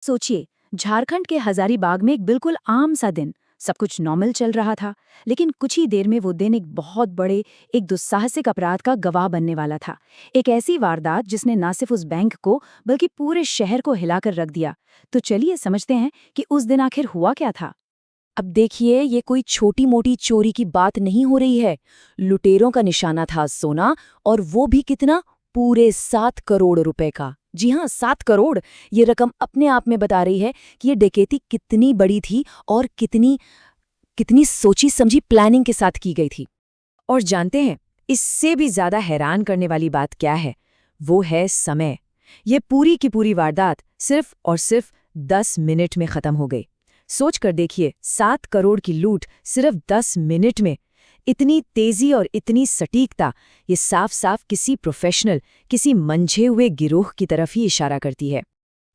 सोचिए, झारखंड के हजारीबाग में एक बिल्कुल आम सा दिन। सब कुछ नॉर्मल चल रहा था, लेकिन कुछ ही देर में वो दिन एक बहुत बड़े, एक दुस्साहसिक अपराध का गवाह बनने वाला था। एक ऐसी वारदात जिसने न सिर्फ उस बैंक को बल्कि पूरे शहर को हिलाकर रख दिया। तो चलिए समझते हैं कि उस दिन आखिर हुआ क्या था। अब देखिए, ये कोई छोटी मोटी चोरी की बात नहीं हो रही है। लुटेरों का निशाना था सोना, और वो भी कितना, पूरे 7 करोड़ रुपए का। जी हाँ, 7 करोड़। ये रकम अपने आप में बता रही है कि ये डकैती कितनी बड़ी थी और कितनी कितनी सोची समझी प्लानिंग के साथ की गई थी। और जानते हैं, इससे भी ज्यादा हैरान करने वाली बात क्या है? वो है समय। ये पूरी की पूरी वारदात सिर्फ और सिर्फ 10 मिनट में खत्म हो गई। सोच कर देखिए, 7 करोड़ की लूट सिर्फ 10 मिनट में। इतनी तेजी और इतनी सटीकता, ये साफ साफ किसी प्रोफेशनल, किसी मंझे हुए गिरोह की तरफ ही इशारा करती है।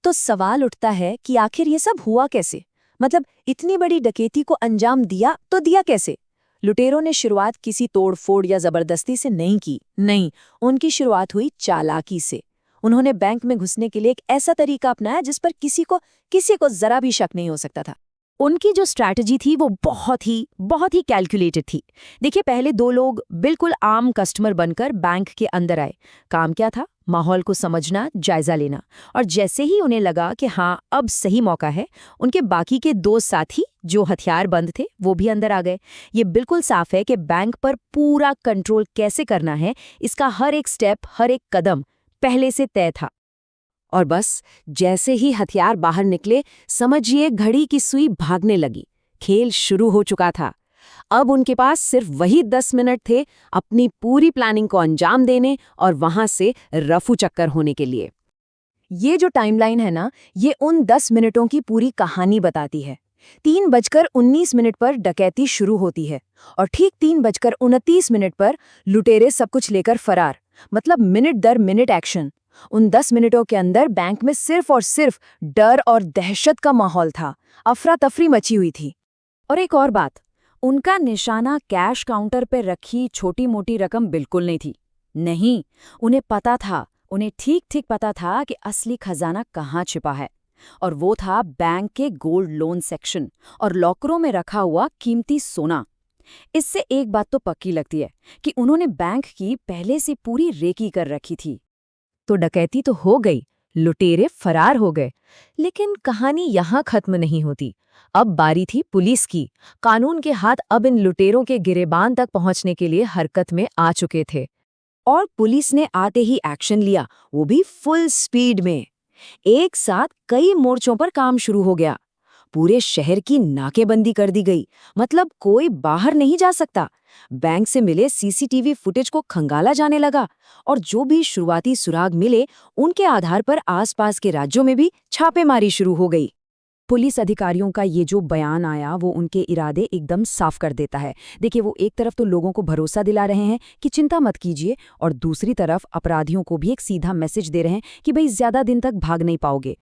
तो सवाल उठता है कि आखिर ये सब हुआ कैसे? मतलब इतनी बड़ी डकैती को अंजाम दिया तो दिया कैसे? लुटेरों ने शुरुआत किसी तोड़-फोड़ या जबरदस्ती से नहीं की। नहीं, उनकी शुरुआत हुई चालाकी से। उन्होंने बैंक में घुसने के लिए एक ऐसा तरीका अपनाया जिस पर किसी को जरा भी शक नहीं हो सकता था। उनकी जो स्ट्रैटेजी थी वो बहुत ही कैलकुलेटेड थी। देखिए, पहले दो लोग बिल्कुल आम कस्टमर बनकर बैंक के अंदर आए। काम क्या था? माहौल को समझना, जायजा लेना। और जैसे ही उन्हें लगा कि हाँ, अब सही मौका है, उनके बाकी के दो साथी जो हथियार बंद थे वो भी अंदर आ गए। ये बिल्कुल साफ है कि बैंक पर पूरा कंट्रोल कैसे करना है, इसका हर एक स्टेप, हर एक कदम पहले से तय था। और बस जैसे ही हथियार बाहर निकले, समझिए घड़ी की सुई भागने लगी। खेल शुरू हो चुका था। अब उनके पास सिर्फ वही 10 मिनट थे अपनी पूरी प्लानिंग को अंजाम देने और वहां से रफू चक्कर होने के लिए। ये जो टाइमलाइन है ना, ये उन 10 मिनटों की पूरी कहानी बताती है। 3:19 पर डकैती शुरू होती है और ठीक 3:29 पर लुटेरे सब कुछ लेकर फरार। मतलब मिनट दर मिनट एक्शन। उन 10 मिनटों के अंदर बैंक में सिर्फ और सिर्फ डर और दहशत का माहौल था। अफरा तफरी मची हुई थी। और एक और बात, उनका निशाना कैश काउंटर पर रखी छोटी मोटी रकम बिल्कुल नहीं थी। नहीं, उन्हें पता था, उन्हें ठीक ठीक पता था कि असली खजाना कहाँ छिपा है। और वो था बैंक के गोल्ड लोन सेक्शन और लॉकरों में रखा हुआ कीमती सोना। इससे एक बात तो पक्की लगती है कि उन्होंने बैंक की पहले से पूरी रेकी कर रखी थी। तो डकैती तो हो गई, लुटेरे फरार हो गए। लेकिन कहानी यहाँ खत्म नहीं होती। अब बारी थी पुलिस की। कानून के हाथ अब इन लुटेरों के गिरेबान तक पहुंचने के लिए हरकत में आ चुके थे। और पुलिस ने आते ही एक्शन लिया, वो भी फुल स्पीड में। एक साथ कई मोर्चों पर काम शुरू हो गया। पूरे शहर की नाकेबंदी कर दी गई। मतलब कोई बाहर नहीं जा सकता। बैंक से मिले सीसीटीवी फुटेज को खंगाला जाने लगा और जो भी शुरुआती सुराग मिले, उनके आधार पर आसपास के राज्यों में भी छापेमारी शुरू हो गई। पुलिस अधिकारियों का ये जो बयान आया वो उनके इरादे एकदम साफ कर देता है। देखिए, वो एक तरफ तो लोगों को भरोसा दिला रहे हैं कि चिंता मत कीजिए, और दूसरी तरफ अपराधियों को भी एक सीधा मैसेज दे रहे हैं कि भाई ज्यादा दिन तक भाग नहीं पाओगे।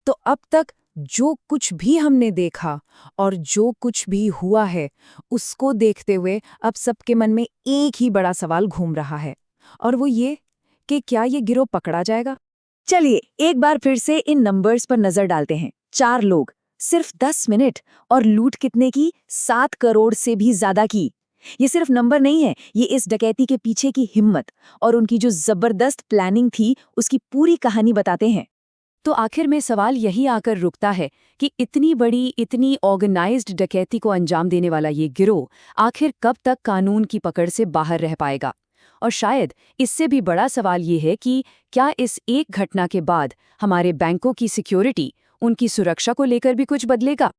तो अब तक जो कुछ भी हमने देखा और जो कुछ भी हुआ है, उसको देखते हुए अब सबके मन में एक ही बड़ा सवाल घूम रहा है, और वो ये कि क्या ये गिरोह पकड़ा जाएगा? चलिए एक बार फिर से इन नंबर्स पर नजर डालते हैं। 4 लोग, सिर्फ 10 मिनट, और लूट कितने की? 7 करोड़ से भी ज्यादा की। ये सिर्फ नंबर नहीं है, ये इस डकैती के पीछे की हिम्मत और उनकी जो जबरदस्त प्लानिंग थी, उसकी पूरी कहानी बताते हैं। तो आखिर में सवाल यही आकर रुकता है कि इतनी बड़ी, इतनी ऑर्गेनाइज्ड डकैती को अंजाम देने वाला ये गिरोह आखिर कब तक कानून की पकड़ से बाहर रह पाएगा? और शायद इससे भी बड़ा सवाल ये है कि क्या इस एक घटना के बाद हमारे बैंकों की सिक्योरिटी, उनकी सुरक्षा को लेकर भी कुछ बदलेगा?